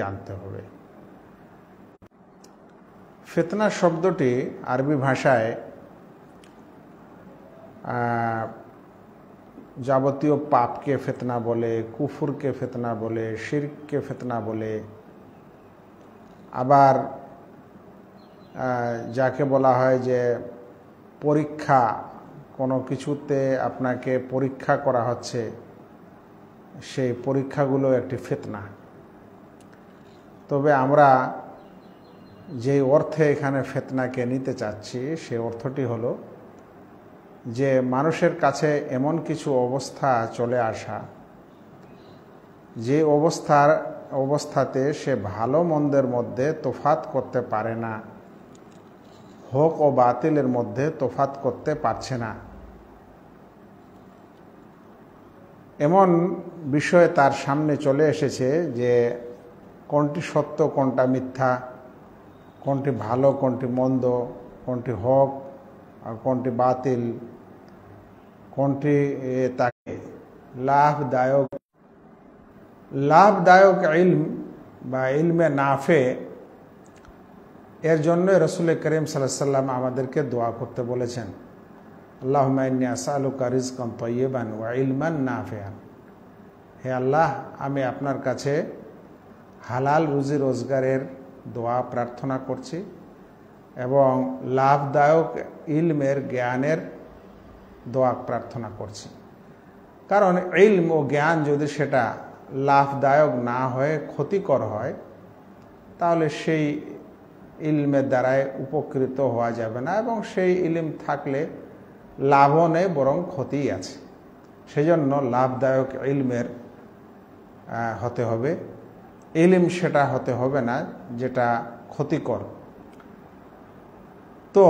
জানতে হবে। ফিতনা শব্দটি আরবি ভাষায় যাবতীয় পাপকে ফিতনা বলে, কুফরকে ফিতনা বলে, শিরককে ফিতনা বলে, আবার যাকে বলা হয় যে পরীক্ষা, কোনো কিছুতে আপনাকে পরীক্ষা করা হচ্ছে, সেই পরীক্ষাগুলো একটি ফিতনা। তবে আমরা যে অর্থে এখানে ফিতনাকে নিতে চাচ্ছি সে অর্থটি হলো যে মানুষের কাছে এমন কিছু অবস্থা চলে আসা, যে অবস্থাতে সে ভালো মন্দের মধ্যে তফাৎ করতে পারে না, হক ও বাতিলের মধ্যে তফাৎ করতে পারছে না। এমন বিষয় তার সামনে চলে এসেছে যে কোনটি সত্য, কোনটা মিথ্যা, কোনটি ভালো, কোনটি মন্দ, কোনটি হক আর কোনটি বাতিল, কোনটি তাকে লাভদায়ক ইলম বা ইলমে নাফে, এর জন্য রাসূল করিম সাল্লাল্লাহু আলাইহি ওয়াসাল্লাম আমাদেরকে দোয়া করতে বলেছেন, আল্লাহুম্মা ইন্নী আসআলুকা রিজকান তাইয়িবান ওয়া ইলমান নাফিআন। হে আল্লাহ, আমি আপনার কাছে হালাল রুজি রোজগারের দোয়া প্রার্থনা করছি এবং লাভদায়ক ইলমের জ্ঞানের দোয়া প্রার্থনা করছি। কারণ ইলম ও জ্ঞান যদি সেটা লাভদায়ক না হয়ে ক্ষতিকর হয়, তাহলে সেই ইলমের দ্বারাই উপকৃত হওয়া যাবে না, এবং সেই ইলম থাকলে লাভও নেই, বরং ক্ষতিই আছে। সেজন্য লাভদায়ক ইলমের হতে হবে, ইলম সেটা হতে হবে না যেটা ক্ষতিকর। তো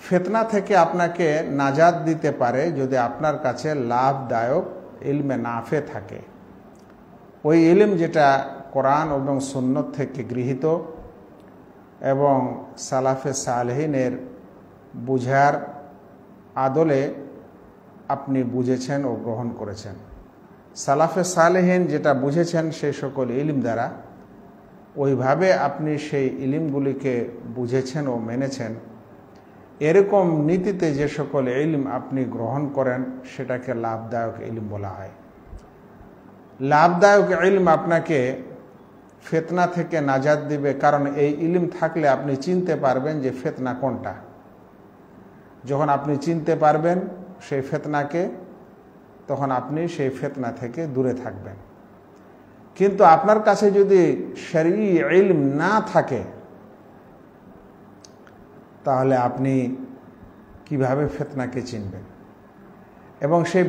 ফিতনা থেকে আপনাকে নাজাত দিতে পারে যদি আপনার কাছে লাভদায়ক ইলমে নাফে থাকে, ওই ইলম যেটা কোরআন এবং সুন্নত থেকে গৃহীত এবং সালাফে সালেহিনের বুঝার আদলে আপনি বুঝেছেন ও গ্রহণ করেছেন। সালাফে সালেহিন যেটা বুঝেছেন সেই সকল ইলম দ্বারা ওইভাবে আপনি সেই ইলমগুলিকে বুঝেছেন ও মেনেছেন, এরকম নীতিতে যে সকল ইলম আপনি গ্রহণ করেন সেটাকে লাভদায়ক ইলম বলা হয়। লাভদায়ক ইলম আপনাকে ফিতনা থেকে নাজাত দিবে, কারণ এই ইলম থাকলে আপনি চিনতে পারবেন যে ফিতনা কোনটা। যখন আপনি চিনতে পারবেন সেই ফিতনাকে, তখন আপনি সেই ফিতনা থেকে দূরে থাকবেন। কিন্তু আপনার কাছে যদি শরঈ ইলম না থাকে, তাহলে আপনি কিভাবে ফিতনাকে চিনবেন? এবং সেই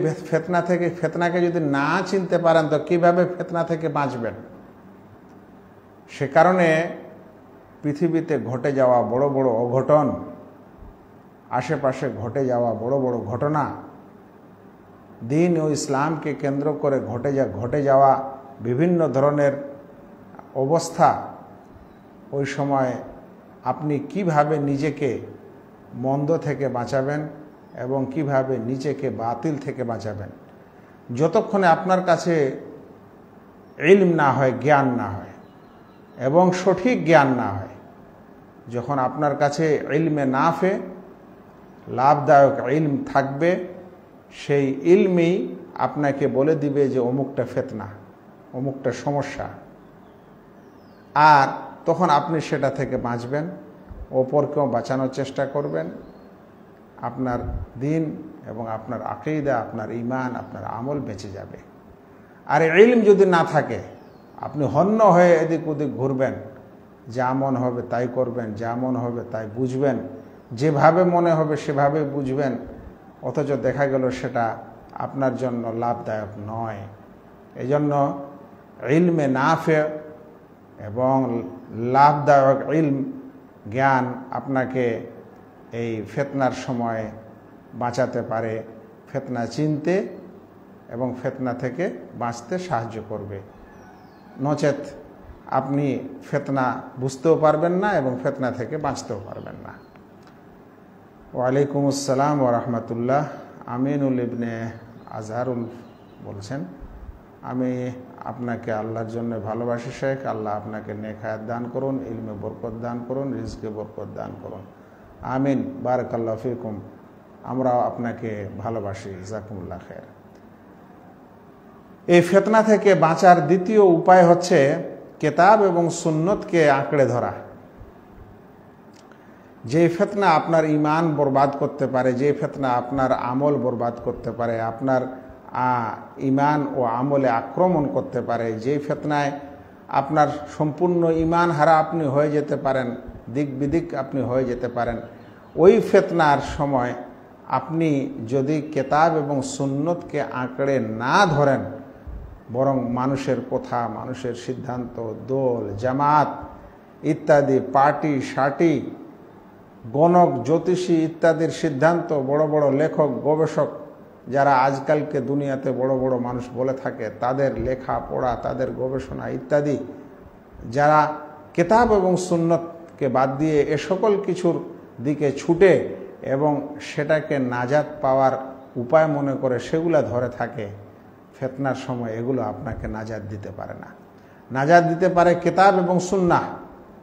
ফিতনাকে যদি না চিনতে পারেন তো কিভাবে ফিতনা থেকে বাঁচবেন? সে কারণে পৃথিবীতে ঘটে যাওয়া বড় বড় অঘটন, আশেপাশে ঘটে যাওয়া বড় বড় ঘটনা, দিন ও ইসলামকে কেন্দ্র করে ঘটে যাওয়া বিভিন্ন ধরনের অবস্থা, ওই সময় আপনি কিভাবে নিজেকে মন্দ থেকে বাঁচাবেন এবং কিভাবে নিজেকে বাতিল থেকে বাঁচাবেন, যতক্ষণে আপনার কাছে ইলম না হয়, জ্ঞান না হয় এবং সঠিক জ্ঞান না হয়। যখন আপনার কাছে ইলমে নাফে লাভদায়ক ইলম থাকবে, সেই ইলমই আপনাকে বলে দিবে যে অমুকটা ফিতনা, অমুকটা সমস্যা, আর তখন আপনি সেটা থেকে বাঁচবেন, অপরকেও বাঁচানোর চেষ্টা করবেন। আপনার দিন এবং আপনার আকীদা, আপনার ঈমান, আপনার আমল বেঁচে যাবে। আর ইলম যদি না থাকে, আপনি হন্য হয়ে এদিক ওদিক ঘুরবেন, যা মন হবে তাই করবেন, যা মন হবে তাই বুঝবেন, যেভাবে মনে হবে সেভাবে বুঝবেন, অথচ দেখা গেল সেটা আপনার জন্য লাভদায়ক নয়। এজন্য ইলমে নাফে এবং লাভদায়ক ইলম, জ্ঞান আপনাকে এই ফিতনার সময় বাঁচাতে পারে, ফিতনা চিনতে এবং ফিতনা থেকে বাঁচতে সাহায্য করবে। নচেত আপনি ফিতনা বুঝতেও পারবেন না এবং ফিতনা থেকে বাঁচতেও পারবেন না। ওয়ালাইকুম আসসালাম ওয়া রাহমাতুল্লাহ। আমিনুল ইবনে আজহারুল বলছেন। আমি আপনাকে আল্লাহর জন্য ভালোবাসি শেখ। আল্লাহ আপনাকে নেক হায়াত দান করুন, ইলমে বরকত দান করুন, রিজকে বরকত দান করুন। আমিন। বারাকাল্লাহু ফিকুম। আমরাও আপনাকে ভালোবাসি। জাযাকুমুল্লাহ খায়ের। এই ফিতনা থেকে বাঁচার দ্বিতীয় উপায় হচ্ছে কিতাব এবং সুন্নতকে আঁকড়ে ধরা। যে ফিতনা আপনার ঈমান বরবাদ করতে পারে, যে ফিতনা আপনার আমল বরবাদ করতে পারে, আপনার ঈমান ও আমলে আক্রমণ করতে পারে, যে ফিতনায় আপনার সম্পূর্ণ ঈমান হারা আপনি হয়ে যেতে পারেন, দিক বিদিক আপনি হয়ে যেতে পারেন, ওই ফিতনার সময় আপনি যদি কিতাব এবং সুন্নতকে আঁকড়ে না ধরেন, বরং মানুষের কথা, মানুষের সিদ্ধান্ত, দল জামাত ইত্যাদি, পার্টি সার্টি, গণক জ্যোতিষী ইত্যাদির সিদ্ধান্ত, বড় বড় লেখক গবেষক যারা আজকালকে দুনিয়াতে বড় বড় মানুষ বলে থাকে, তাদের লেখা পড়া, তাদের গবেষণা ইত্যাদি, যারা কিতাব এবং সুন্নতকে বাদ দিয়ে এ সকল কিছুর দিকে ছুটে এবং সেটাকে নাজাত পাওয়ার উপায় মনে করে সেগুলা ধরে থাকে, ফিতনার সময় এগুলো আপনাকে নাজাত দিতে পারে না। নাজাত দিতে পারে কিতাব এবং সুন্নাহ।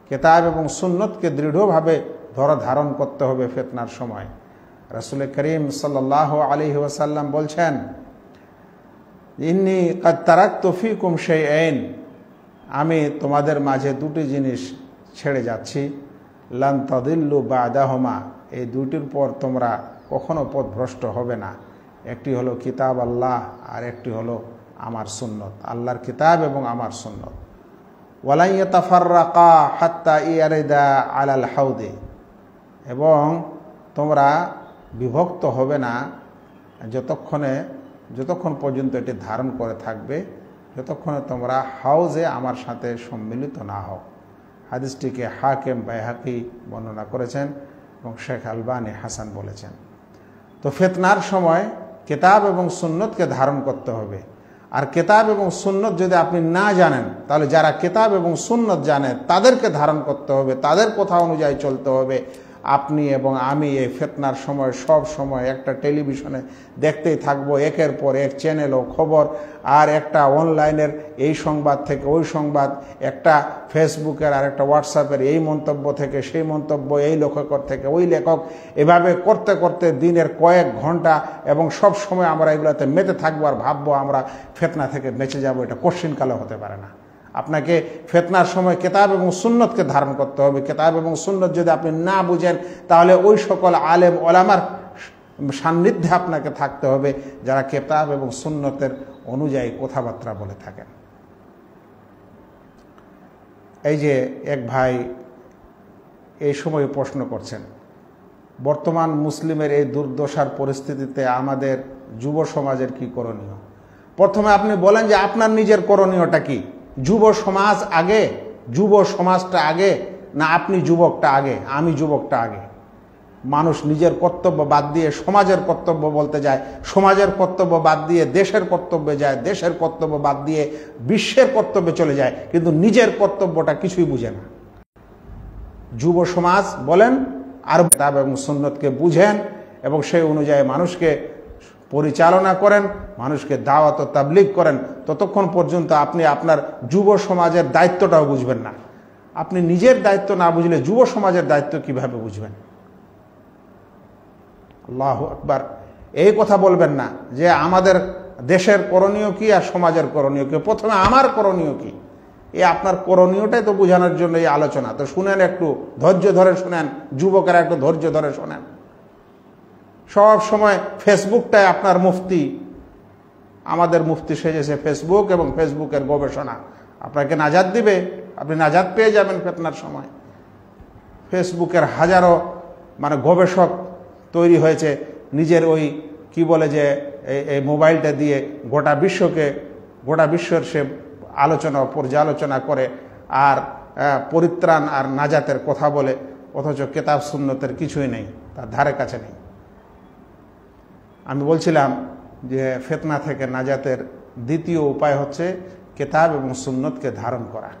কিতাব এবং সুন্নতকে দৃঢ়ভাবে ধারণ করতে হবে ফিতনার সময়। রাসূল করিম সাল্লাল্লাহু আলাইহি ওয়াসাল্লাম বলছেন, ইন্নী কাদ তারাকতু ফীকুম শাইআইন, আমি তোমাদের মাঝে দুটি জিনিস ছেড়ে যাচ্ছি, লান তাদিল্লু বা'দাহুমা, এই দুটির পর তোমরা কখনো পথভ্রষ্ট হবে না। একটি হলো কিতাব আল্লাহ, আর একটি হলো আমার সুন্নত, আল্লাহর কিতাব এবং আমার সুন্নত। ওয়ালা ইয়াতাফাররাকা হাত্তা ইয়ারিদা আলাল হাউদি, এবং তোমরা বিভক্ত হবে না যতক্ষণ পর্যন্ত এটি ধারণ করে থাকবে, যতক্ষণে তোমরা হাউজে আমার সাথে সম্মিলিত না হও। হাদিসটিকে হাকিম বাইহাকি বর্ণনা করেছেন এবং শেখ আলবানী হাসান বলেছেন। তো ফিতনার সময় কিতাব এবং সুন্নতকে ধারণ করতে হবে। আর কিতাব এবং সুন্নত যদি আপনি না জানেন, তাহলে যারা কিতাব এবং সুন্নত জানে তাদেরকে ধারণ করতে হবে, তাদের কথা অনুযায়ী চলতে হবে। আপনি এবং আমি এই ফিতনার সময় সব সময় একটা টেলিভিশনে দেখতেই থাকবো, একের পর এক চ্যানেল ও খবর, আর একটা অনলাইনের এই সংবাদ থেকে ওই সংবাদ, একটা ফেসবুকের আর একটা হোয়াটসঅ্যাপের এই মন্তব্য থেকে সেই মন্তব্য, এই লেখকের থেকে ওই লেখক, এভাবে করতে করতে দিনের কয়েক ঘন্টা এবং সব সময় আমরা এগুলোতে মেতে থাকবো আর ভাববো আমরা ফিতনা থেকে বেঁচে যাব। এটা কোশ্চিনকালে হতে পারে না। আপনাকে ফিতনার সময় কিতাব এবং সুন্নতকে ধারণ করতে হবে। কিতাব এবং সুন্নত যদি আপনি না বুঝেন, তাহলে ওই সকল আলেম ওলামার সান্নিধ্যে আপনাকে থাকতে হবে যারা কিতাব এবং সুন্নতের অনুযায়ী কথাবার্তা বলে থাকেন। এই যে এক ভাই এই সময় প্রশ্ন করছেন, বর্তমান মুসলিমের এই দুর্দশার পরিস্থিতিতে আমাদের যুব সমাজের কি করণীয়? প্রথমে আপনি বলেন যে আপনার নিজের করণীয়টা কি। যুব সমাজ আগে, যুব সমাজটা আগে, না আপনি যুবকটা আগে, আমি যুবকটা আগে? মানুষ নিজের কর্তব্য বাদ দিয়ে সমাজের কর্তব্য বলতে যায়, সমাজের কর্তব্য বাদ দিয়ে দেশের কর্তব্যে যায়, দেশের কর্তব্য বাদ দিয়ে বিশ্বের কর্তব্যে চলে যায়, কিন্তু নিজের কর্তব্যটা কিছুই বুঝে না। যুব সমাজ বলেন আর কিতাব এবং সুন্নতকে বুঝেন এবং সেই অনুযায়ী মানুষকে পরিচালনা করেন, মানুষকে দাওয়াত ও তাবলীগ করেন। ততক্ষণ পর্যন্ত আপনি আপনার যুব সমাজের দায়িত্বটাও বুঝবেন না। আপনি নিজের দায়িত্ব না বুঝলে যুব সমাজের দায়িত্ব কিভাবে বুঝবেন? আল্লাহু আকবার। এই কথা বলবেন না যে আমাদের দেশের করণীয় কি আর সমাজের করণীয় কি। প্রথমে আমার করণীয় কি, এই আপনার করণীয়টাই তো বোঝানোর জন্য এই আলোচনা। তো শুনেন, একটু ধৈর্য ধরে শুনেন, যুবকেরা একটু ধৈর্য ধরে শোনেন। সব সময় ফেসবুকটাই আপনার মুফতি, আমাদের মুফতি সেজেছে ফেসবুক এবং ফেসবুকের গবেষণা। আপনাকে নাজাত দিবে, আপনি নাজাত পেয়ে যাবেন ফিতনার সময়। ফেসবুকের হাজারো গবেষক তৈরি হয়েছে, নিজের ওই কি বলে যে এই মোবাইলটা দিয়ে গোটা বিশ্বের সে আলোচনা পর্যালোচনা করে আর পরিত্রাণ আর নাজাতের কথা বলে, অথচ কিতাব সুন্নতের কিছুই নেই, তার ধারে কাছে নেই। আমি বলছিলাম যে ফিতনা থেকে নাজাতের দ্বিতীয় উপায় হচ্ছে কিতাব এবং সুন্নতকে ধারণ করা।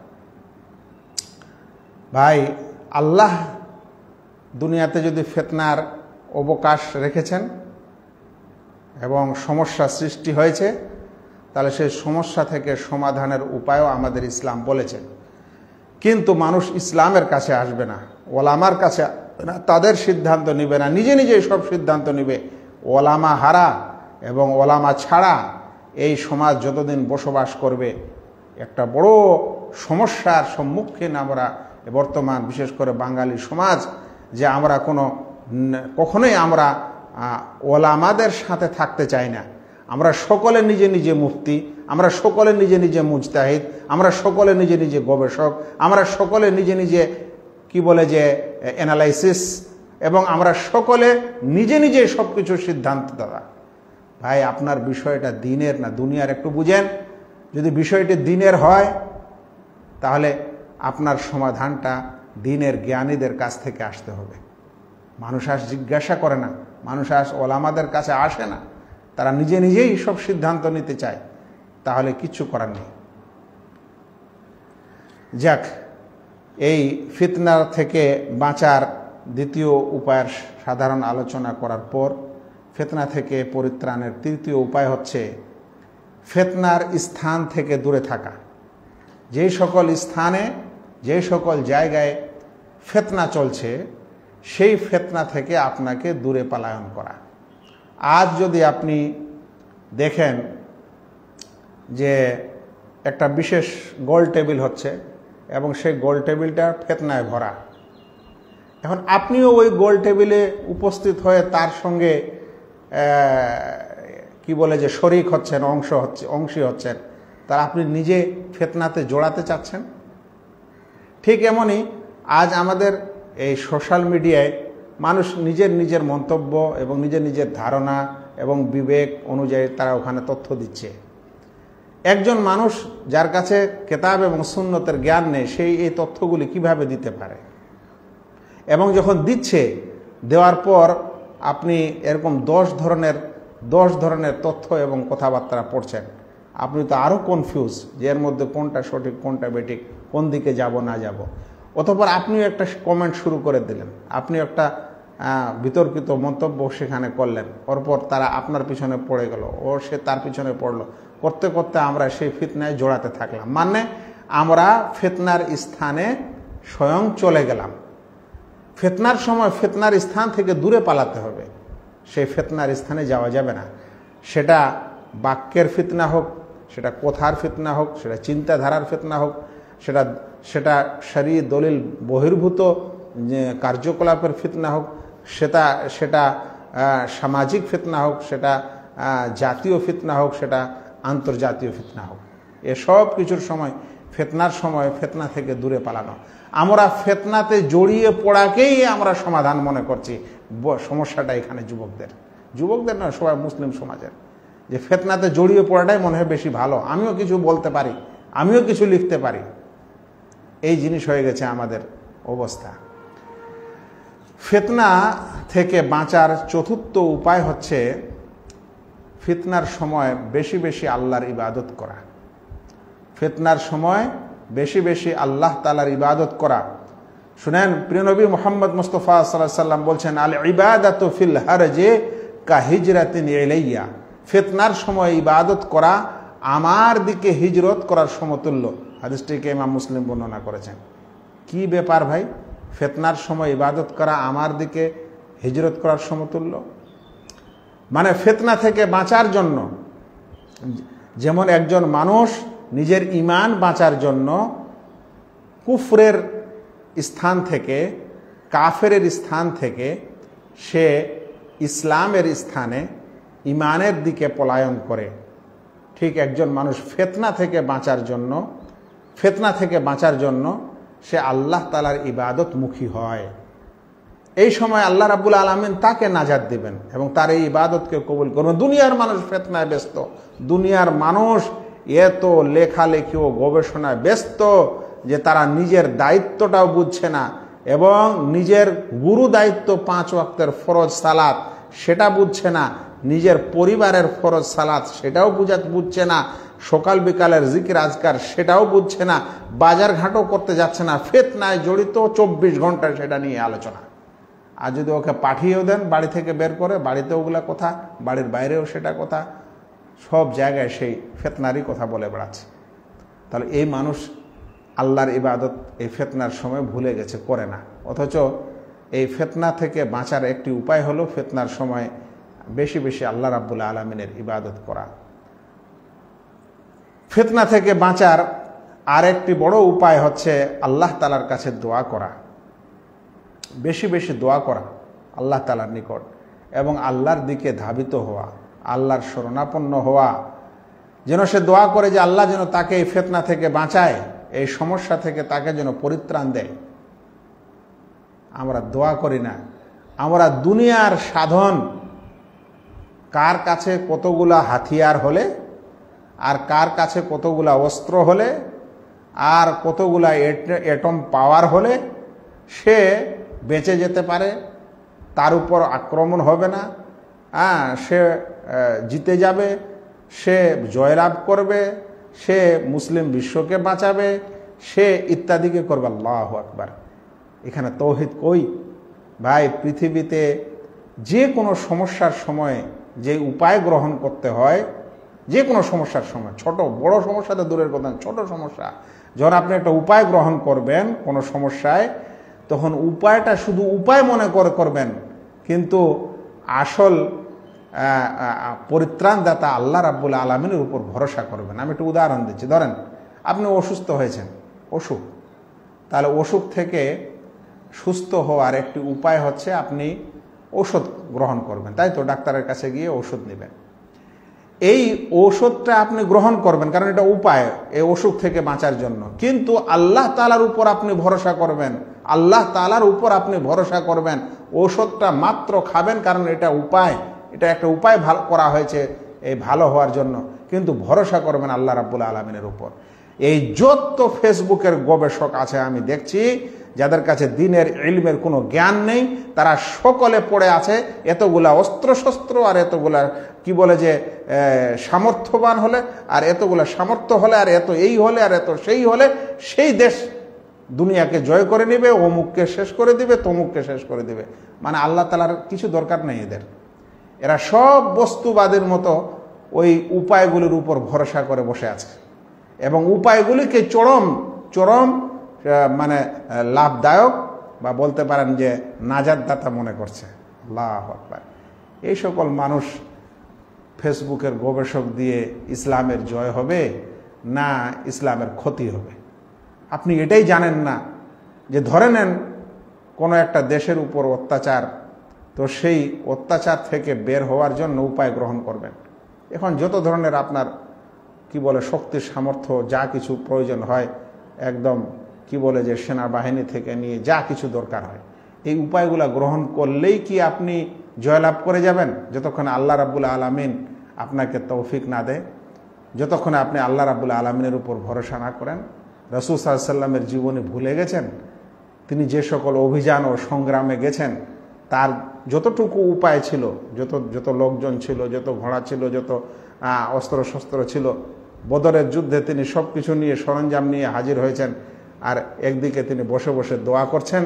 ভাই, আল্লাহ দুনিয়াতে যদি ফিতনার অবকাশ রেখেছেন এবং সমস্যা সৃষ্টি হয়েছে, তাহলে সেই সমস্যা থেকে সমাধানের উপায়ও আমাদের ইসলাম বলেছে। কিন্তু মানুষ ইসলামের কাছে আসবে না, ওলামার কাছে না, তাদের সিদ্ধান্ত নিবে না, নিজে নিজেই সব সিদ্ধান্ত নিবে। ওলামা হারা এবং ওলামা ছাড়া এই সমাজ যতদিন বসবাস করবে, একটা বড় সমস্যার সম্মুখীন আমরা বর্তমান, বিশেষ করে বাঙালি সমাজ, যে আমরা কখনোই আমরা ওলামাদের সাথে থাকতে চাই না। আমরা সকলে নিজে নিজে মুফতি, আমরা সকলে নিজে নিজে মুজতাহিদ, আমরা সকলে নিজে নিজে গবেষক, আমরা সকলে নিজে নিজে কি বলে যে অ্যানালাইসিস, এবং আমরা সকলে নিজে নিজে সব কিছু সিদ্ধান্ত দেওয়া। ভাই, আপনার বিষয়টা দিনের না দুনিয়ার, একটু বুঝেন। যদি বিষয়টি দিনের হয় তাহলে আপনার সমাধানটা দিনের জ্ঞানীদের কাছ থেকে আসতে হবে। মানুষ জিজ্ঞাসা করে না, মানুষ ওলামাদের কাছে আসে না, তারা নিজে নিজেই সব সিদ্ধান্ত নিতে চায়, তাহলে কিচ্ছু করার নেই। যাক, এই ফিতনার থেকে বাঁচার দ্বিতীয় উপায়ের সাধারণ আলোচনা করার পর ফিতনা থেকে পরিত্রাণের তৃতীয় উপায় হচ্ছে ফিতনার স্থান থেকে দূরে থাকা। যেই সকল স্থানে, যে সকল জায়গায় ফিতনা চলছে, সেই ফিতনা থেকে আপনাকে দূরে পলায়ন করা। আজ যদি আপনি দেখেন যে একটা বিশেষ গোল টেবিল হচ্ছে এবং সেই গোল টেবিলটা ফিতনায় ভরা, এখন আপনিও ওই গোল টেবিলে উপস্থিত হয়ে তার সঙ্গে কি বলে যে শরিক হচ্ছেন, অংশী হচ্ছেন, তার আপনি নিজে ফিতনাতে জড়াতে চাচ্ছেন। ঠিক এমনই আজ আমাদের এই সোশ্যাল মিডিয়ায় মানুষ নিজের নিজের মন্তব্য এবং নিজের নিজের ধারণা এবং বিবেক অনুযায়ী তারা ওখানে তথ্য দিচ্ছে। একজন মানুষ যার কাছে কেতাব এবং সুন্নতের জ্ঞান নেই, সেই এই তথ্যগুলি কিভাবে দিতে পারে? এবং যখন দিচ্ছে, দেওয়ার পর আপনি এরকম 10 ধরনের তথ্য এবং কথাবার্তা পড়ছেন, আপনি তো আরও কনফিউজ যে এর মধ্যে কোনটা সঠিক কোনটা বেঠিক, কোন দিকে যাব না যাব। অতঃপর আপনিও একটা কমেন্ট শুরু করে দিলেন, আপনিও একটা বিতর্কিত মন্তব্য সেখানে করলেন, অরপর তারা আপনার পিছনে পড়ে গেল, সে তার পিছনে পড়লো, করতে করতে আমরা সেই ফিতনায় জড়াতে থাকলাম। মানে আমরা ফিতনার স্থানে স্বয়ং চলে গেলাম। ফিতনার সময় ফিতনার স্থান থেকে দূরে পালাতে হবে, সেই ফিতনার স্থানে যাওয়া যাবে না। সেটা বাক্যের ফিতনা হোক, সেটা কথার ফিতনা হোক, সেটা চিন্তাধারার ফিতনা হোক, সেটা শরী দলিল বহির্ভূত কার্যকলাপের ফিতনা হোক, সেটা সামাজিক ফিতনা হোক, সেটা জাতীয় ফিতনা হোক, সেটা আন্তর্জাতীয় ফিতনা হোক। এসব কিছুর সময়, ফিতনার সময় ফিতনা থেকে দূরে পালানো। আমরা ফিতনাতে জড়িয়ে পড়াকেই আমরা সমাধান মনে করছি। সমস্যাটা এখানে যুবকদের নয়, সবাই মুসলিম সমাজের, যে ফিতনাতে জড়িয়ে পড়াটাই মনে হয় বেশি ভালো, আমিও কিছু বলতে পারি, আমিও কিছু লিখতে পারি। এই জিনিস হয়ে গেছে আমাদের অবস্থা। ফিতনা থেকে বাঁচার চতুর্থ উপায় হচ্ছে ফিতনার সময় বেশি বেশি আল্লাহর ইবাদত করা। ফিতনার সময় বেশি বেশি আল্লাহ তাআলার ইবাদত করা। শুনেন, প্রিয় নবী মুহাম্মদ মুস্তাফা সাল্লাল্লাহু আলাইহি ওয়াসাল্লাম বলছেন, আল ইবাদাতু ফিল হারজে কা হিজরাতিন ইলাইয়া। ফিতনার সময় ইবাদত করা আমার দিকে হিজরত করার সমতুল্য। হাদিসটিকে ইমাম মুসলিম বর্ণনা করেছেন। কি ব্যাপার ভাই, ফিতনার সময় ইবাদত করা আমার দিকে হিজরত করার সমতুল্য? মানে ফিতনা থেকে বাঁচার জন্য, যেমন একজন মানুষ নিজের ঈমান বাঁচার জন্য কুফরের স্থান থেকে, কাফেরের স্থান থেকে সে ইসলামের স্থানে ঈমানের দিকে পলায়ন করে, ঠিক একজন মানুষ ফিতনা থেকে বাঁচার জন্য সে আল্লাহ তাআলার ইবাদতমুখী হয়। এই সময় আল্লাহ রাব্বুল আলামিন তাকে নাজাত দিবেন এবং তার এই ইবাদতকে কবুল করবেন। দুনিয়ার মানুষ ফিতনায় ব্যস্ত, দুনিয়ার মানুষ এত লেখালেখি ও গবেষণায় ব্যস্ত যে তারা নিজের দায়িত্বটাও বুঝছে না এবং নিজের গুরু দায়িত্ব 5 ওয়াক্তের ফরজ সালাত সেটা বুঝছে না, নিজের পরিবারের ফরজ সালাত সেটাও বুঝছে না, সকাল বিকালের জিকির আজকার সেটাও বুঝছে না, বাজার ঘাটও করতে যাচ্ছে না, ফিতনায় জড়িত 24 ঘন্টা সেটা নিয়ে আলোচনা। আর যদি ওকে পাঠিয়েও দেন বাড়ি থেকে বের করে, বাড়িতে ওগুলা কথা, বাড়ির বাইরেও সেটা কথা, সব জায়গায় সেই ফিতনারই কথা বলে বেড়াচ্ছে। তাহলে এই মানুষ আল্লাহর ইবাদত এই ফিতনার সময় ভুলে গেছে, করে না। অথচ এই ফিতনা থেকে বাঁচার একটি উপায় হলো ফিতনার সময় বেশি বেশি আল্লাহ রাব্বুল আলামিনের ইবাদত করা। ফিতনা থেকে বাঁচার আর একটি বড় উপায় হচ্ছে আল্লাহ তাআলার কাছে দোয়া করা, বেশি বেশি দোয়া করা আল্লাহ তাআলার নিকট, এবং আল্লাহর দিকে ধাবিত হওয়া, আল্লাহর শরণাপন্ন হওয়া। যেন সে দোয়া করে যে আল্লাহ যেন তাকে এই ফিতনা থেকে বাঁচায়, এই সমস্যা থেকে তাকে যেন পরিত্রাণ দেয়। আমরা দোয়া করি না, আমরা দুনিয়ার সাধন, কার কাছে কতগুলা হাতিয়ার হলে, আর কার কাছে কতগুলা অস্ত্র হলে, আর কতগুলা অ্যাটম পাওয়ার হলে সে বেঁচে যেতে পারে, তার উপর আক্রমণ হবে না, সে জিতে যাবে, সে জয়লাভ করবে, সে মুসলিম বিশ্বকে বাঁচাবে, সে ইত্যাদিকে করবে। আল্লাহু আকবার। এখানে তৌহিদ কই ভাই? পৃথিবীতে যে কোনো সমস্যার সময় যে উপায় গ্রহণ করতে হয়, যে কোনো সমস্যার সময়, ছোট বড় সমস্যা তো দূরের কথা, ছোট সমস্যা যখন আপনি একটা উপায় গ্রহণ করবেন কোনো সমস্যায়, তখন উপায়টা শুধু উপায় মনে করে করবেন, কিন্তু আসল পরিত্রাণদাতা আল্লাহ রাব্বুল আলামিনের উপর ভরসা করবেন। আমি একটু উদাহরণ দিচ্ছি। ধরেন আপনি অসুস্থ হয়েছেন, অসুখ, তাহলে অসুখ থেকে সুস্থ হওয়ার একটি উপায় হচ্ছে আপনি ঔষধ গ্রহণ করবেন, তাই তো? ডাক্তারের কাছে গিয়ে ঔষধ নেবেন। এই ঔষধটা আপনি গ্রহণ করবেন কারণ এটা উপায় এই অসুখ থেকে বাঁচার জন্য, কিন্তু আল্লাহ তাআলার উপর আপনি ভরসা করবেন, আল্লাহ তাআলার উপর আপনি ভরসা করবেন। ঔষধটা মাত্র খাবেন কারণ এটা উপায়, এটা একটা উপায় ভালো করা হয়েছে এই ভালো হওয়ার জন্য, কিন্তু ভরসা করবেন আল্লাহ রাব্বুল আলামিনের উপর। এই যত ফেসবুকের গবেষক আছে আমি দেখছি, যাদের কাছে দ্বীনের ইলমের কোনো জ্ঞান নেই, তারা সকলে পড়ে আছে এতগুলা অস্ত্রশস্ত্র, আর এতগুলা কি বলে যে সামর্থ্যবান হলে, আর এতগুলা সামর্থ্য হলে, আর এত এই হলে, আর এত সেই হলে সেই দেশ দুনিয়াকে জয় করে নেবে, অমুককে শেষ করে দিবে, তমুককে শেষ করে দিবে। মানে আল্লাহ তাআলার কিছু দরকার নেই এদের। এরা সব বস্তুবাদের মতো ওই উপায়গুলির উপর ভরসা করে বসে আছে, এবং উপায়গুলিকে চরম চরম মানে লাভদায়ক বা বলতে পারেন যে নাজাতদাতা মনে করছে। আল্লাহু আকবার। এই সকল মানুষ ফেসবুকের গবেষক দিয়ে ইসলামের জয় হবে না ইসলামের ক্ষতি হবে? আপনি এটাই জানেন না যে ধরে নেন কোনো একটা দেশের উপর অত্যাচার, তো সেই অত্যাচার থেকে বের হওয়ার জন্য উপায় গ্রহণ করবেন। এখন যত ধরনের আপনার কি বলে শক্তির সামর্থ্য যা কিছু প্রয়োজন হয়, একদম কি বলে যে সেনাবাহিনী থেকে নিয়ে যা কিছু দরকার হয়, এই উপায়গুলো গ্রহণ করলেই কি আপনি জয়লাভ করে যাবেন? যতক্ষণ আল্লাহ রাব্বুল আলামিন আপনাকে তৌফিক না দেয়, যতক্ষণ আপনি আল্লাহ রাব্বুল আলামিনের উপর ভরসা না করেন। রাসূল সাল্লাল্লাহু আলাইহি সাল্লামের জীবনী ভুলে গেছেন, তিনি যে সকল অভিযান ও সংগ্রামে গেছেন তার যতটুকু উপায় ছিল, যত লোকজন ছিল, যত ঘোড়া ছিল, যত অস্ত্রশস্ত্র ছিল, বদরের যুদ্ধে তিনি সব কিছু নিয়ে সরঞ্জাম নিয়ে হাজির হয়েছেন, আর একদিকে তিনি বসে বসে দোয়া করছেন,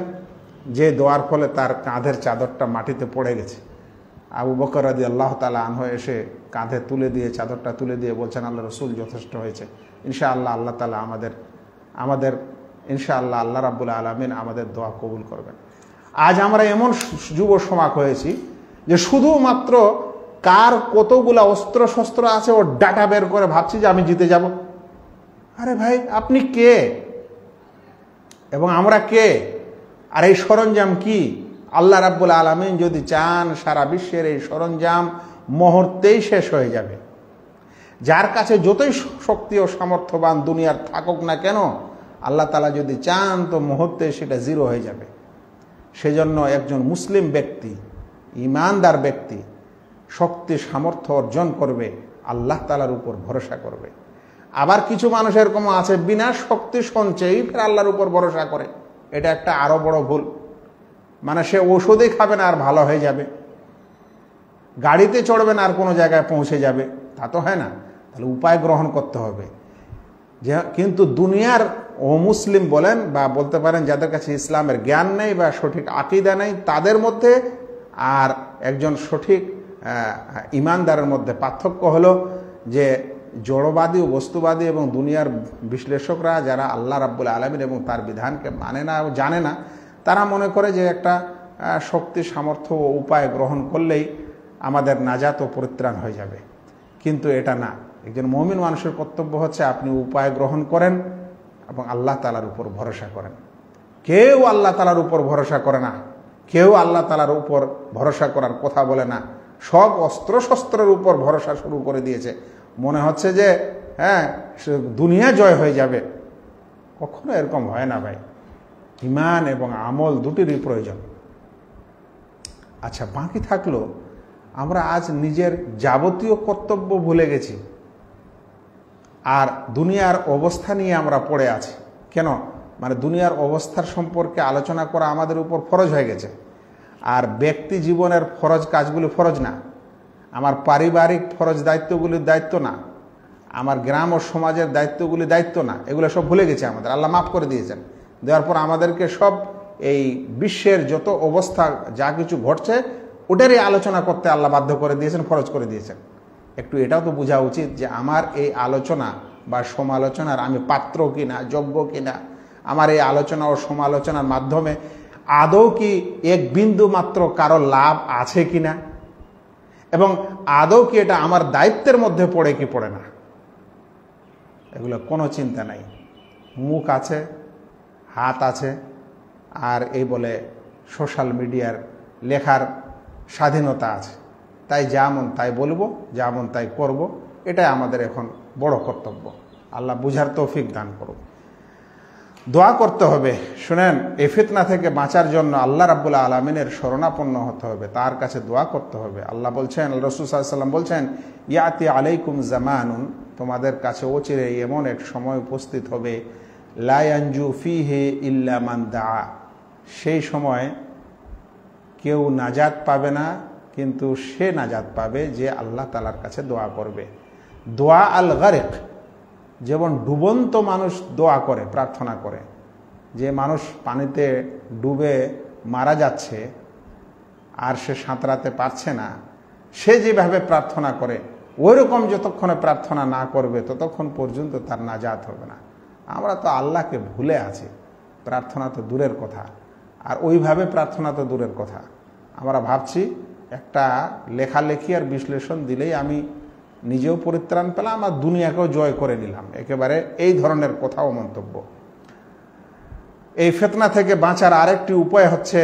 যে দোয়ার ফলে তার কাঁধের চাদরটা মাটিতে পড়ে গেছে। আবু বকর রাদিয়াল্লাহু তাআলা আনহু এসে কাঁধে তুলে দিয়ে চাদরটা তুলে দিয়ে বলছেন, আল্লাহ রসুল যথেষ্ট হয়েছে, ইনশাআল্লাহ আল্লাহ তাআলা আমাদের ইনশাআল্লাহ আল্লাহ রাব্বুল আলামিন আমাদের দোয়া কবুল করবেন। আজ আমরা এমন যুব সমাজ হয়েছি যে শুধুমাত্র কার কতগুলা অস্ত্র শস্ত্র আছে ও ডাটা বের করে ভাবছি যে আমি জিতে যাব। আরে ভাই, আপনি কে এবং আমরা কে? আর এই সরঞ্জাম কি? আল্লাহ রাব্বুল আলামিন যদি চান সারা বিশ্বের এই সরঞ্জাম মুহূর্তেই শেষ হয়ে যাবে। যার কাছে যতই শক্তি ও সামর্থ্যবান দুনিয়ার থাকুক না কেন, আল্লাহ তাআলা যদি চান তো মুহূর্তে সেটা জিরো হয়ে যাবে। সেজন্য একজন মুসলিম ব্যক্তি, ইমানদার ব্যক্তি শক্তি সামর্থ্য অর্জন করবে, আল্লাহ তাআলার উপর ভরসা করবে। আবার কিছু মানুষ এরকম আছে বিনা শক্তি সঞ্চয়ই ফের আল্লাহর উপর ভরসা করে। এটা একটা আরো বড় ভুল। মানে সে ওষুধই খাবে না আর ভালো হয়ে যাবে, গাড়িতে চড়বে না আর কোনো জায়গায় পৌঁছে যাবে, তা তো হয় না। তাহলে উপায় গ্রহণ করতে হবে। যে কিন্তু দুনিয়ার অমুসলিম বলেন বা বলতে পারেন যাদের কাছে ইসলামের জ্ঞান নেই বা সঠিক আকীদা নেই, তাদের মধ্যে আর একজন সঠিক ইমানদারের মধ্যে পার্থক্য হলো যে জড়বাদী ও বস্তুবাদী এবং দুনিয়ার বিশ্লেষকরা যারা আল্লাহ রাব্বুল আলামিন এবং তার বিধানকে মানে না ও জানে না, তারা মনে করে যে একটা শক্তি, সামর্থ্য ও উপায় গ্রহণ করলেই আমাদের নাজাত ও পরিত্রাণ হয়ে যাবে। কিন্তু এটা না। একজন মুমিন মানুষের কর্তব্য হচ্ছে আপনি উপায় গ্রহণ করেন এবং আল্লাহ তাআলার উপর ভরসা করেন। কেউ আল্লাহ তাআলার উপর ভরসা করে না, কেউ আল্লাহ তাআলার উপর ভরসা করার কথা বলে না। সব অস্ত্রশস্ত্রের উপর ভরসা শুরু করে দিয়েছে। মনে হচ্ছে যে দুনিয়া জয় হয়ে যাবে। কখনো এরকম হয় না ভাই। ঈমান এবং আমল দুটিরই প্রয়োজন। আচ্ছা, বাকি থাকলো আমরা আজ নিজের যাবতীয় কর্তব্য ভুলে গেছি আর দুনিয়ার অবস্থা নিয়ে আমরা পড়ে আছি। কেন? মানে দুনিয়ার অবস্থার সম্পর্কে আলোচনা করা আমাদের উপর ফরজ হয়ে গেছে। আর ব্যক্তি জীবনের ফরজ কাজগুলি ফরজ না, আমার পারিবারিক ফরজ দায়িত্বগুলির দায়িত্ব না, আমার গ্রাম ও সমাজের দায়িত্বগুলি দায়িত্ব না, এগুলো সব ভুলে গেছে আমাদের। আল্লাহ মাফ করে দিয়েছেন। দেওয়ার পর আমাদেরকে সব এই বিশ্বের যত অবস্থা যা কিছু ঘটছে ওটারই আলোচনা করতে আল্লাহ বাধ্য করে দিয়েছেন, ফরজ করে দিয়েছেন। একটু এটাও তো বোঝা উচিত যে আমার এই আলোচনা বা সমালোচনার আমি পাত্র কিনা, যোগ্য কিনা, আমার এই আলোচনা ও সমালোচনার মাধ্যমে আদৌ কি এক বিন্দু মাত্র কারো লাভ আছে কিনা, এবং আদৌ কি এটা আমার দায়িত্বের মধ্যে পড়ে কি পড়ে না, এগুলো কোনো চিন্তা নাই। মুখ আছে, হাত আছে, আর এই বলে সোশ্যাল মিডিয়ার লেখার স্বাধীনতা আছে, তাই যা মন তাই বলবো, যা মন তাই করব। এটাই আমাদের এখন বড় কর্তব্য। আল্লাহ বুঝার তৌফিক দান করুন। দোয়া করতে হবে। শুনেন, এই ফিতনা থেকে বাঁচার জন্য আল্লাহ রাব্বুল আলামিনের শরণাপন্ন হতে হবে, তার কাছে দোয়া করতে হবে। আল্লাহ বলছেন, রাসূল সাল্লাল্লাহু আলাইহি ওয়াসাল্লাম বলছেন, ইয়াতি আলাইকুম জামানুন, তোমাদের কাছে অচিরে এমন এক সময় উপস্থিত হবে, লা ইয়ানজু ফিহি ইল্লা মান দাআ, সেই সময় কেউ নাজাত পাবে না, কিন্তু সে নাজাত পাবে যে আল্লাহ তাআলার কাছে দোয়া করবে। দোয়া আল গারিক, যেমন ডুবন্ত মানুষ দোয়া করে, প্রার্থনা করে। যে মানুষ পানিতে ডুবে মারা যাচ্ছে আর সে সাঁতরাতে পারছে না, সে যেভাবে প্রার্থনা করে ওই রকম যতক্ষণে প্রার্থনা না করবে ততক্ষণ পর্যন্ত তার নাজাত হবে না। আমরা তো আল্লাহকে ভুলে আছি, প্রার্থনা তো দূরের কথা, আর ওইভাবে প্রার্থনা তো দূরের কথা। আমরা ভাবছি একটা লেখালেখি আর বিশ্লেষণ দিলেই আমি নিজেও পরিত্রাণ পেলাম আর দুনিয়াকেও জয় করে নিলাম, একেবারে এই ধরনের কথা ও মন্তব্য। এই ফিতনা থেকে বাঁচার আরেকটি উপায় হচ্ছে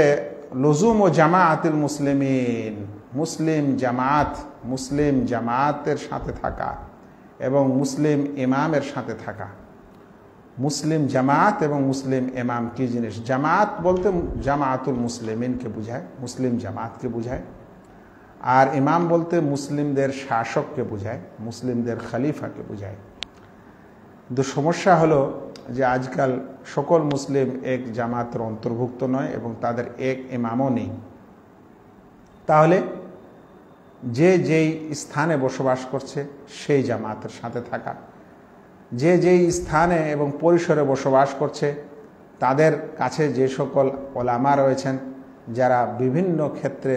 লুজুম ও জামাআতুল মুসলিমিন, মুসলিম জামাতের সাথে থাকা এবং মুসলিম ইমামের সাথে থাকা। মুসলিম জামাত এবং মুসলিম ইমাম কি জিনিস? জামাত বলতে জামাআতুল মুসলিমিনকে বোঝায়, মুসলিম জামাতকে বোঝায়। আর ইমাম বলতে মুসলিমদের শাসককে বোঝায়, মুসলিমদের খলিফাকে বোঝায়। কিন্তু সমস্যা হলো যে আজকাল সকল মুসলিম এক জামাতের অন্তর্ভুক্ত নয় এবং তাদের এক ইমামও নেই। তাহলে যে যেই স্থানে বসবাস করছে সেই জামাতের সাথে থাকা, যে যেই স্থানে এবং পরিসরে বসবাস করছে তাদের কাছে যে সকল ওলামা রয়েছেন যারা বিভিন্ন ক্ষেত্রে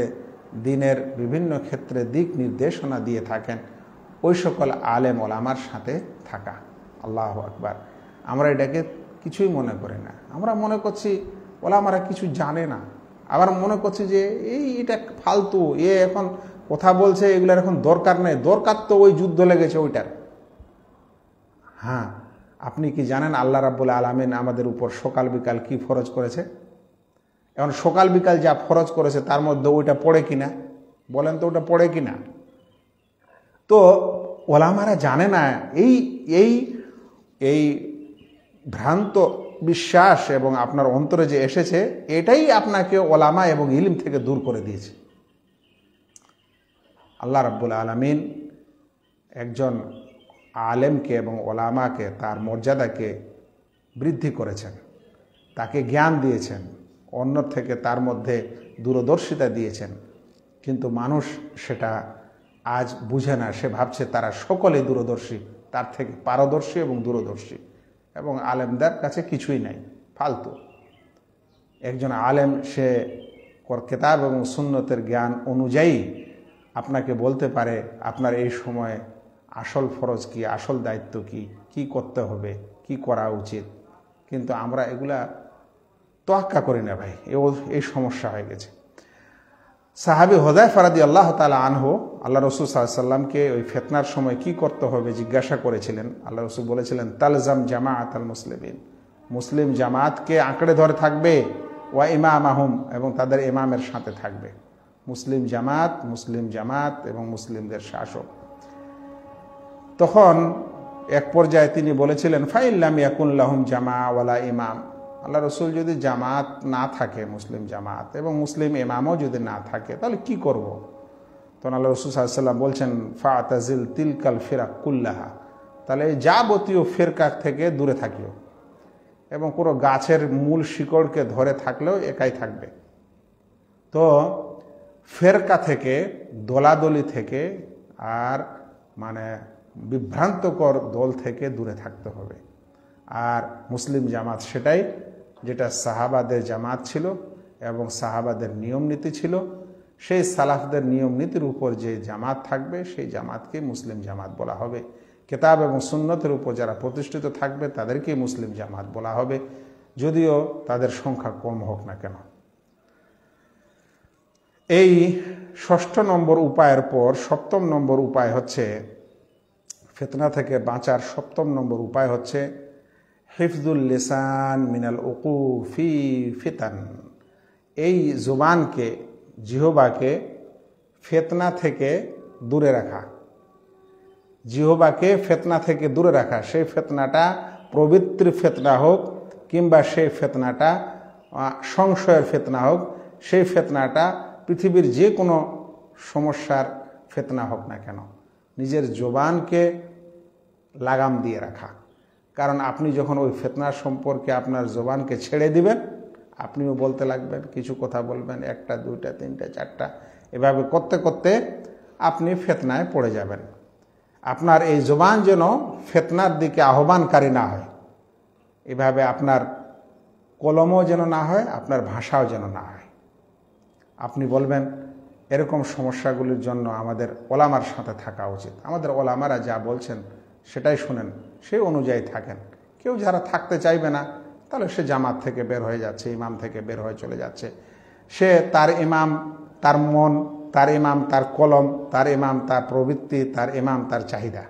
দিনের বিভিন্ন ক্ষেত্রে দিক নির্দেশনা দিয়ে থাকেন, ওই সকল আলেম ওলামার সাথে থাকা। আল্লাহু আকবার। আমরা এটাকে কিছুই মনে করি না। আমরা মনে করছি ওলামারা কিছু জানে না, আবার মনে করছি যে এটা ফালতু, এখন কথা বলছে, এগুলোর এখন দরকার নেই। দরকার তো ওই যুদ্ধ লেগেছে ওইটার। হ্যাঁ, আপনি কি জানেন আল্লাহ রাব্বুল আলামিন আমাদের উপর সকাল বিকাল কি ফরজ করেছে? এখন সকাল বিকাল যা ফরজ করেছে তার মধ্যে ওইটা পড়ে কিনা বলেন তো, ওটা পড়ে কিনা? তো ওলামারা জানে না। এই ভ্রান্ত বিশ্বাস এবং আপনার অন্তরে যে এসেছে, এটাই আপনাকে ওলামা এবং ইলম থেকে দূর করে দিয়েছে। আল্লাহ রাব্বুল আলামিন একজন আলেমকে এবং ওলামাকে, তার মর্যাদাকে বৃদ্ধি করেছেন, তাকে জ্ঞান দিয়েছেন, অন্য থেকে তার মধ্যে দূরদর্শিতা দিয়েছেন। কিন্তু মানুষ সেটা আজ বুঝে না। সে ভাবছে তারা সকলেই দূরদর্শী, তার থেকে পারদর্শী এবং দূরদর্শী, এবং আলেমদের কাছে কিছুই নাই, ফালতু। একজন আলেম সে কিতাব এবং সুন্নতের জ্ঞান অনুযায়ী আপনাকে বলতে পারে আপনার এই সময়ে আসল ফরজ কি, আসল দায়িত্ব কি, কি করতে হবে, কি করা উচিত। কিন্তু আমরা এগুলা তোয়াক্কা করি না ভাই, এই সমস্যা হয়ে গেছে। সাহাবী হুযায়ফা রাদিয়াল্লাহু তাআলা আনহু আল্লাহ রাসূল সাল্লাল্লাহু আলাইহি ওয়াসাল্লামকে ওই ফিতনার সময় কি করতে হবে জিজ্ঞাসা করেছিলেন। আল্লাহ রাসূল বলেছিলেন, তালজাম জামাআতাল মুসলিমিন, মুসলিম জামাতকে আঁকড়ে ধরে থাকবে, ওয়া ইমামাহুম, এবং তাদের ইমামের সাথে থাকবে। মুসলিম জামাত এবং মুসলিমদের শাসক। তখন এক পর্যায়ে তিনি বলেছিলেন, ফাইল্লাম ইয়াকুন লাহুম জামা ওয়ালা ইমাম, আল্লাহ রসুল যদি জামাত না থাকে, মুসলিম জামাত এবং মুসলিম ইমামও যদি না থাকে, তাহলে কি করব? তখন আল্লাহ রসুল সাল্লাল্লাহু আলাইহি ওয়াসাল্লাম বলছেন, ফাতাজিল তিলকাল ফিরাক কুল্লাহা, তাহলে এই যাবতীয় ফিরকা থেকে দূরে থাকিও, এবং পুরো গাছের মূল শিকড়কে ধরে থাকলেও একাই থাকবে। তো ফেরকা থেকে, দোলাদলি থেকে, আর মানে বিভ্রান্তকর দল থেকে দূরে থাকতে হবে। আর মুসলিম জামাত সেটাই, যেটা সাহাবাদের জামাত ছিল এবং সাহাবাদের নিয়ম নীতি ছিল। সেই সালাফদের নিয়ম নীতির উপর যে জামাত থাকবে, সেই জামাতকে মুসলিম জামাত বলা হবে। কিতাব এবং সুন্নতের উপর যারা প্রতিষ্ঠিত থাকবে, তাদেরকে মুসলিম জামাত বলা হবে, যদিও তাদের সংখ্যা কম হোক না কেন। এই ৬ষ্ঠ নম্বর উপায়ের পর ৭ম নম্বর উপায় হচ্ছে, ফিতনা থেকে বাঁচার ৭ম নম্বর উপায় হচ্ছে হিফজুল লিসান মিনাল উকুফি ফিতান। এই জুবানকে, জিহবাকে ফিতনা থেকে দূরে রাখা, জিহবাকে ফিতনা থেকে দূরে রাখা। সেই ফিতনাটা পবিত্র ফিতনা হোক, কিংবা সেই ফিতনাটা সংশয়ের ফিতনা হোক, সেই ফিতনাটা পৃথিবীর যে কোনো সমস্যার ফিতনা হোক না কেন, নিজের জবানকে লাগাম দিয়ে রাখা। কারণ আপনি যখন ওই ফিতনার সম্পর্কে আপনার জবানকে ছেড়ে দিবেন, আপনিও বলতে লাগবেন, কিছু কথা বলবেন, ১টা ২টা ৩টা ৪টা, এভাবে করতে করতে আপনি ফিতনায় পড়ে যাবেন। আপনার এই জবান যেন ফিতনার দিকে আহ্বানকারী না হয়, এভাবে আপনার কলমও যেন না হয়, আপনার ভাষাও যেন না হয়। আপনি বলবেন, এরকম সমস্যাগুলির জন্য আমাদের ওলামার সাথে থাকা উচিত, আমাদের ওলামারা যা বলছেন সেটাই শুনেন, সেই অনুযায়ী থাকেন। কেউ যারা থাকতে চাইবে না, তাহলে সে জামাত থেকে বের হয়ে যাচ্ছে, ইমাম থেকে বের হয়ে চলে যাচ্ছে। সে তার ইমাম তার মন, তার ইমাম তার কলম, তার ইমাম তার প্রবৃত্তি, তার ইমাম তার চাহিদা।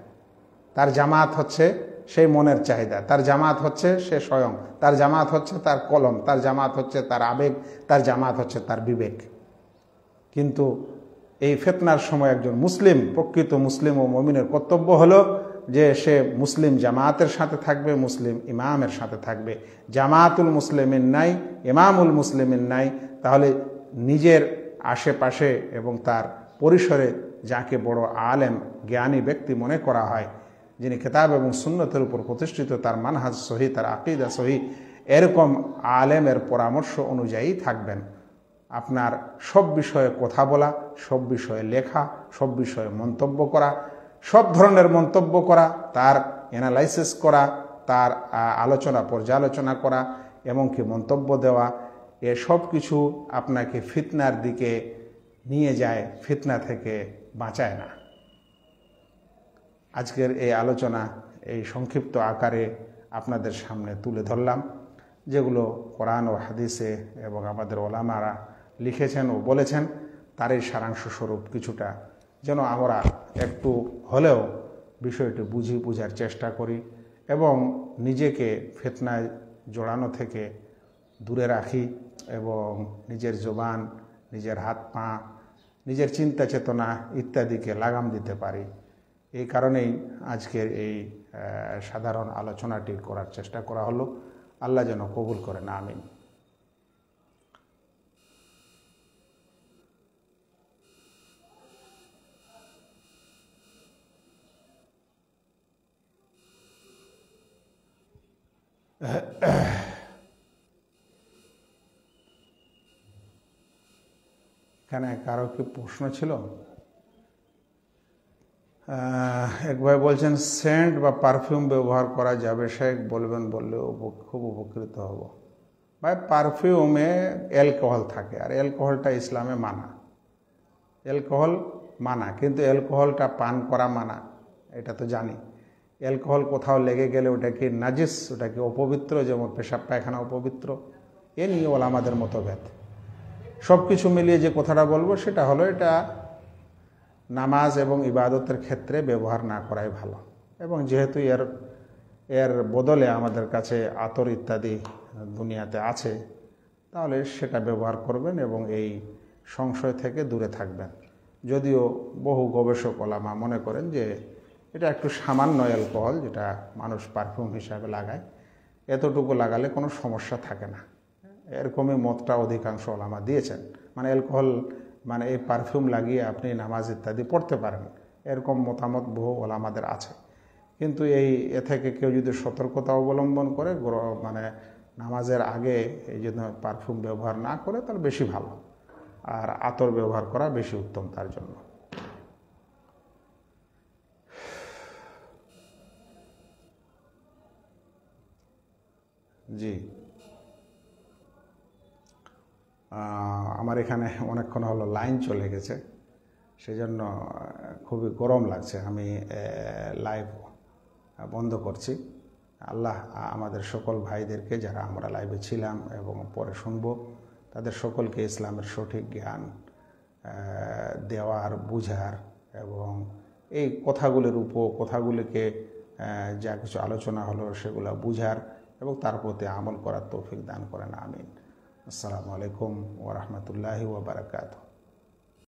তার জামাত হচ্ছে সেই মনের চাহিদা, তার জামাত হচ্ছে সে স্বয়ং, তার জামাত হচ্ছে তার কলম, তার জামাত হচ্ছে তার আবেগ, তার জামাত হচ্ছে তার বিবেক। কিন্তু এই ফিতনার সময় একজন মুসলিম, প্রকৃত মুসলিম ও মুমিনের কর্তব্য হলো যে সে মুসলিম জামাতের সাথে থাকবে, মুসলিম ইমামের সাথে থাকবে। জামাতুল মুসলিমিন নাই, ইমামুল মুসলিমিন নাই, তাহলে নিজের আশেপাশে এবং তার পরিসরে যাকে বড় আলেম, জ্ঞানী ব্যক্তি মনে করা হয়, যিনি কিতাব এবং সুন্নতের উপর প্রতিষ্ঠিত, তার মানহাজ সহি, তার আকীদা সহি, এরকম আলেমের পরামর্শ অনুযায়ী থাকবেন। আপনার সব বিষয়ে কথা বলা, সব বিষয়ে লেখা, সব বিষয়ে মন্তব্য করা, সব ধরনের মন্তব্য করা, তার অ্যানালাইসিস করা, তার আলোচনা পর্যালোচনা করা, এমনকি মন্তব্য দেওয়া, এসব কিছু আপনাকে ফিতনার দিকে নিয়ে যায়, ফিতনা থেকে বাঁচায় না। আজকের এই আলোচনা এই সংক্ষিপ্ত আকারে আপনাদের সামনে তুলে ধরলাম, যেগুলো কোরআন ও হাদিসে এবং আমাদের ওলামারা লিখেছেন ও বলেছেন, তারই সারাংশ স্বরূপ কিছুটা যেন আমরা একটু হলেও বিষয়টি বুঝার চেষ্টা করি এবং নিজেকে ফিতনায় জড়ানো থেকে দূরে রাখি, এবং নিজের জবান, নিজের হাত পা, নিজের চিন্তা চেতনা ইত্যাদিকে লাগাম দিতে পারি। এই কারণেই আজকের এই সাধারণ আলোচনাটি করার চেষ্টা করা হলো। আল্লাহ যেন কবুল করেন, আমিন। এখানে কারো কি প্রশ্ন ছিল? এক ভাই বলছেন, সেন্ট বা পারফিউম ব্যবহার করা যাবে? শেখ বলবেন, বললে খুব উপকৃত হব। ভাই, পারফিউমে অ্যালকোহল থাকে, আর অ্যালকোহলটা ইসলামে মানা। অ্যালকোহল মানা, কিন্তু অ্যালকোহলটা পান করা মানা, এটা তো জানি। অ্যালকোহল কোথাও লেগে গেলে ওটা কি নাজিস, ওটা কি অপবিত্র, যেমন পেশাব পায়খানা অপবিত্র, এ নিয়ে ওলামাদের মতভেদ। সব কিছু মিলিয়ে যে কথাটা বলবো সেটা হলো, এটা নামাজ এবং ইবাদতের ক্ষেত্রে ব্যবহার না করাই ভালো। এবং যেহেতু এর বদলে আমাদের কাছে আতর ইত্যাদি দুনিয়াতে আছে, তাহলে সেটা ব্যবহার করবেন এবং এই সংশয় থেকে দূরে থাকবেন। যদিও বহু গবেষক ওলামা মনে করেন যে এটা একটু সামান্য অ্যালকোহল, যেটা মানুষ পারফিউম হিসাবে লাগায়, এতটুকু লাগালে কোনো সমস্যা থাকে না। এরকমই মতটা অধিকাংশ ওলামা দিয়েছেন। মানে অ্যালকোহল মানে এই পারফিউম লাগিয়ে আপনি নামাজ ইত্যাদি পড়তে পারেন, এরকম মতামত বহু ওলামাদের আছে। কিন্তু এ থেকে কেউ যদি সতর্কতা অবলম্বন করে, মানে নামাজের আগে এই জন্য পারফিউম ব্যবহার না করে, তাহলে বেশি ভালো। আর আতর ব্যবহার করা বেশি উত্তম তার জন্য। জি, আমার এখানে অনেকক্ষণ হলো লাইন চলে গেছে, সেজন্য খুবই গরম লাগছে। আমি লাইভ বন্ধ করছি। আল্লাহ আমাদের সকল ভাইদেরকে, যারা আমরা লাইভে ছিলাম এবং পরে শুনবো, তাদের সকলকে ইসলামের সঠিক জ্ঞান দেওয়ার, বুঝার এবং এই কথাগুলিকে যা কিছু আলোচনা হলো সেগুলো বুঝার এবং তার প্রতি আমল করার তৌফিক দান করেন। আমিন। আসসালামু আলাইকুম ওয়া রাহমাতুল্লাহি ওয়া বারাকাতুহু।